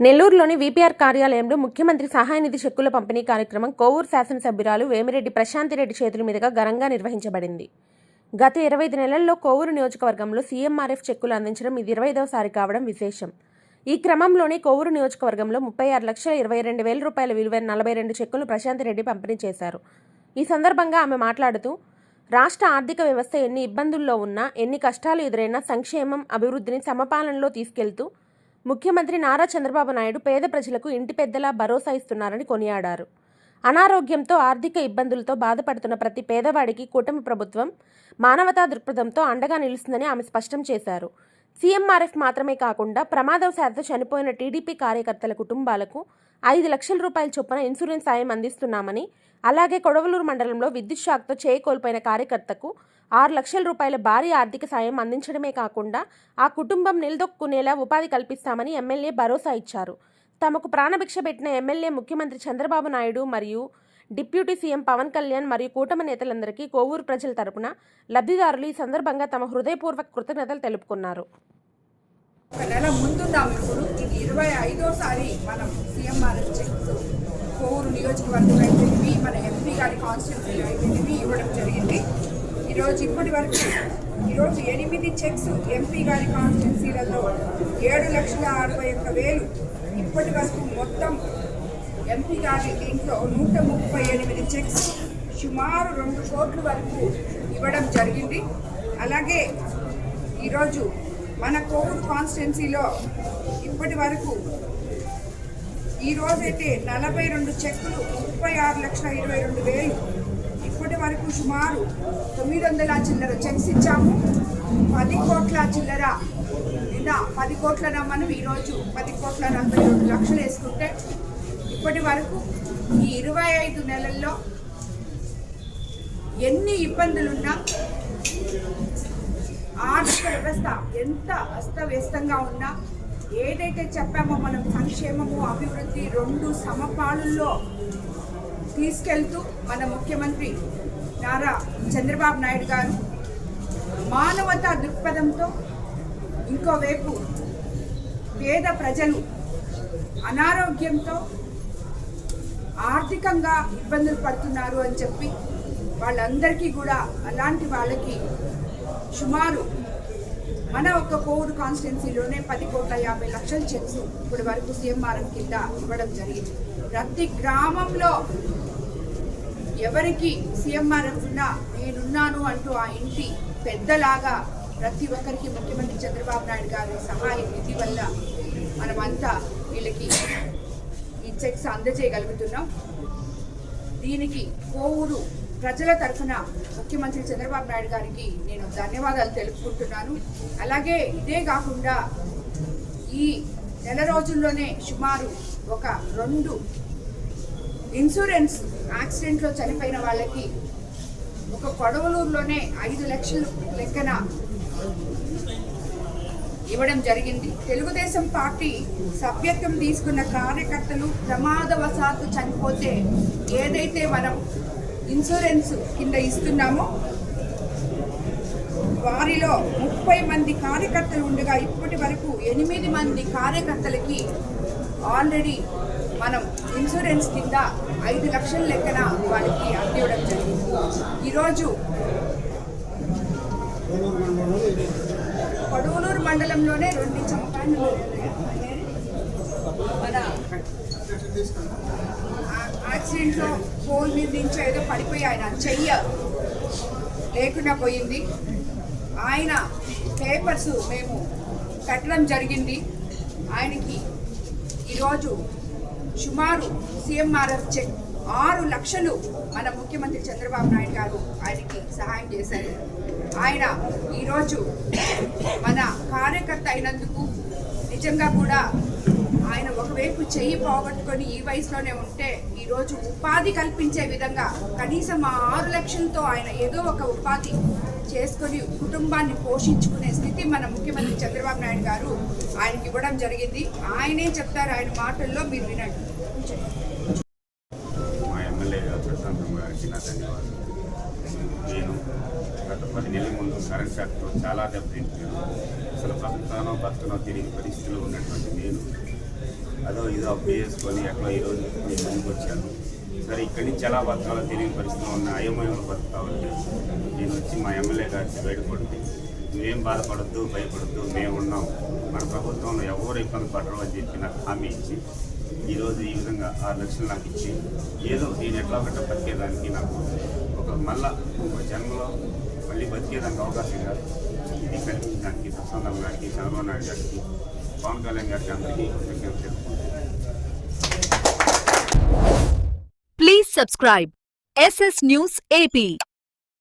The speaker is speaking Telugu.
నెల్లూరులోని వీపీఆర్ కార్యాలయంలో ముఖ్యమంత్రి సహాయ నిధి చెక్కుల పంపిణీ కార్యక్రమం కోవూరు శాసనసభ్యురాలు వేమిరెడ్డి ప్రశాంతిరెడ్డి చేతుల మీదుగా ఘనంగా నిర్వహించబడింది. గత 25 నెలల్లో కోవూరు నియోజకవర్గంలో సీఎంఆర్ఎఫ్ చెక్కులు అందించడం ఇది 25వసారి కావడం విశేషం. ఈ క్రమంలోనే కోవూరు నియోజకవర్గంలో 36,22,000 రూపాయల విలువైన 42 చెక్కులను ప్రశాంతిరెడ్డి పంపిణీ చేశారు. ఈ సందర్భంగా ఆమె మాట్లాడుతూ, రాష్ట్ర ఆర్థిక వ్యవస్థ ఎన్ని ఇబ్బందుల్లో ఉన్నా, ఎన్ని కష్టాలు ఎదురైనా సంక్షేమం, అభివృద్ధిని సమపాలనలో తీసుకెళ్తూ ముఖ్యమంత్రి నారా చంద్రబాబు నాయుడు పేద ప్రజలకు ఇంటి పెద్దలా భరోసా ఇస్తున్నారని కొనియాడారు. అనారోగ్యంతో, ఆర్థిక ఇబ్బందులతో బాధపడుతున్న ప్రతి పేదవాడికి కూటమి ప్రభుత్వం మానవతా దృక్పథంతో అండగా నిలుస్తుందని ఆమె స్పష్టం చేశారు. సీఎంఆర్ఎఫ్ మాత్రమే కాకుండా ప్రమాదవశాత్తు చనిపోయిన టీడీపీ కార్యకర్తల కుటుంబాలకు 5 లక్షల రూపాయల చొప్పున ఇన్సూరెన్స్ సాయం అందిస్తున్నామని, అలాగే కొడవలూరు మండలంలో విద్యుత్ షాక్తో చేయి కోల్పోయిన కార్యకర్తకు 6 లక్షల రూపాయల భారీ ఆర్థిక సాయం అందించడమే కాకుండా ఆ కుటుంబం నిలదొక్కునేలా ఉపాధి కల్పిస్తామని ఎమ్మెల్యే భరోసా ఇచ్చారు. తమకు ప్రాణభిక్ష పెట్టిన ఎమ్మెల్యే ముఖ్యమంత్రి చంద్రబాబు నాయుడు మరియు డిప్యూటీ సీఎం పవన్ కళ్యాణ్ మరియు కూటమి నేతలందరికీ కోవూరు ప్రజల తరపున లబ్ధిదారులు ఈ సందర్భంగా తమ హృదయపూర్వక కృతజ్ఞతలు తెలుపుకున్నారు. ఒక నెల ముందున్నాం. ఇప్పుడు ఇది 25వసారి మనం సీఎంఆర్ఎఫ్ చెక్స్ కోవూరు నియోజకవర్గం అయిపోయింది, మన ఎంపీ గారి కాన్స్టిట్యూన్సీలో అయిపోయింది ఇవ్వడం జరిగింది. ఇప్పటి వరకు 8 చెక్స్ ఎంపీ గారి కాన్స్టిట్యూన్సీలలో 7,61,000 ఇప్పటి వరకు మొత్తం ఎంపీ గారి దీంట్లో 138 చెక్స్ సుమారు 2 కోట్ల వరకు ఇవ్వడం జరిగింది. అలాగే ఈరోజు మన కోవూరు కాన్స్టిట్యున్సీలో ఇప్పటి వరకు ఈరోజైతే 42 చెక్కులు 36,22,000 ఇప్పటి వరకు సుమారు 900 చిల్లర చెక్స్ ఇచ్చాము. 10 కోట్ల చిల్లర నిన్న 10 కోట్ల మనం ఈరోజు 10,42,00,000 వేసుకుంటే ఇప్పటి వరకు ఈ 25 నెలల్లో ఎన్ని ఇబ్బందులున్నా, ఆర్థిక వ్యవస్థ ఎంత అస్తవ్యస్తంగా ఉన్నా, ఏదైతే చెప్పామో మనం సంక్షేమము, అభివృద్ధి 2 సమపాలుల్లో తీసుకెళ్తూ మన ముఖ్యమంత్రి నారా చంద్రబాబు నాయుడు గారు మానవతా దృక్పథంతో ఇంకోవైపు పేద ప్రజలు అనారోగ్యంతో ఆర్థికంగా ఇబ్బందులు పడుతున్నారు అని చెప్పి వాళ్ళందరికీ కూడా అలాంటి వాళ్ళకి సుమారు మన ఒక కోవూరు కాన్స్టిట్యున్సీలోనే 10,50,00,000 చెక్స్ ఇప్పటి వరకు సీఎంఆర్ఎఫ్ కింద ఇవ్వడం జరిగింది. ప్రతి గ్రామంలో ఎవరికి సీఎంఆర్ఎఫ్ ఉన్నా నేనున్నాను అంటూ ఆ ఇంటి పెద్దలాగా ప్రతి ఒక్కరికి ముఖ్యమంత్రి చంద్రబాబు నాయుడు గారి సహాయ నిధి వల్ల మనమంతా వీళ్ళకి ఈ చెక్స్ అందజేయగలుగుతున్నాం. దీనికి కోవూరు ప్రజల తరఫున ముఖ్యమంత్రి చంద్రబాబు నాయుడు గారికి నేను ధన్యవాదాలు తెలుపుకుంటున్నాను. అలాగే ఇదే కాకుండా ఈ నెల రోజుల్లోనే సుమారు ఒక 2 ఇన్సూరెన్స్ యాక్సిడెంట్లో చనిపోయిన వాళ్ళకి ఒక కొడవలూరులోనే 5 లక్షల లెక్కన ఇవ్వడం జరిగింది. తెలుగుదేశం పార్టీ సభ్యత్వం తీసుకున్న కార్యకర్తలు ప్రమాదవశాత్తు చనిపోతే ఏదైతే మనం ఇన్సూరెన్స్ కింద ఇస్తున్నామో వారిలో 30 మంది కార్యకర్తలు ఉండగా ఇప్పటి వరకు 8 మంది కార్యకర్తలకి ఆల్రెడీ మనం ఇన్సూరెన్స్ కింద 5 లక్షల లెక్కన వాళ్ళకి అందివ్వడం జరిగింది. ఈరోజు కొడవలూరు మండలంలోనే 2 చంపాలు మన యాక్సిడెంట్లో పోల్ మీద నుంచి ఏదో పడిపోయి ఆయన చెయ్య లేకుండా పోయింది. ఆయన పేపర్స్ మేము కట్టడం జరిగింది. ఆయనకి ఈరోజు సుమారు సీఎంఆర్ఎఫ్ చెక్ 6 లక్షలు మన ముఖ్యమంత్రి చంద్రబాబు నాయుడు గారు ఆయనకి సహాయం చేశారు. ఆయన ఈరోజు మన కార్యకర్త అయినందుకు నిజంగా కూడా ఆయన ఒకవైపు చెయ్యి పోగొట్టుకొని ఈ వయసులోనే ఉంటే ఈరోజు ఉపాధి కల్పించే విధంగా కనీసం ఆ 6 లక్షలతో ఆయన ఏదో ఒక ఉపాధి చేసుకొని కుటుంబాన్ని పోషించుకునే స్థితి మన ముఖ్యమంత్రి చంద్రబాబు నాయుడు గారు ఆయనకి ఇవ్వడం జరిగింది. ఆయనే చెప్తారు, ఆయన మాటల్లో మీరు వినండి. మా ఎమ్మెల్యే గారు ప్రశాంతం గారికి నా ధన్యవాదాలు. నేను గత 10 నెలల ముందు కరెంట్ షాక్తో చాలా దెబ్బతింటాను. అసలు బతుకుతానో తెలియని పరిస్థితిలో ఉన్నటువంటి నేను అదో ఇదో అప్పు చేసుకొని ఎట్లా ఈరోజు ముందుకు వచ్చాను. సరే ఇక్కడి నుంచి ఎలా బతకాలో తెలియని పరిస్థితిలో ఉన్న అయోమయంలో బతుకుతా ఉంటే నేను వచ్చి మా ఎమ్మెల్యే గారికి బయటపడితే నువ్వేం బాధపడద్దు, భయపడద్దు, మేము ఉన్నాం, మన ప్రభుత్వంలో ఎవరు ఇబ్బంది పడరు అని చెప్పి నాకు హామీ ఇచ్చి ఈరోజు ఈ విధంగా 6 లక్షలు నాకు ఇచ్చి ఏదో నేను ఎట్లా ఒకటి బతికేదానికి నాకు ఒక జన్మలో మళ్ళీ బతికేదానికి అవకాశం కాదు ఇది కల్పించడానికి ప్రసన్నం గారికి, చంద్రబాబు నాయుడు గారికి, పవన్ కళ్యాణ్ గారికి అందరికీ కృతజ్ఞతలు. Please subscribe SS News AP.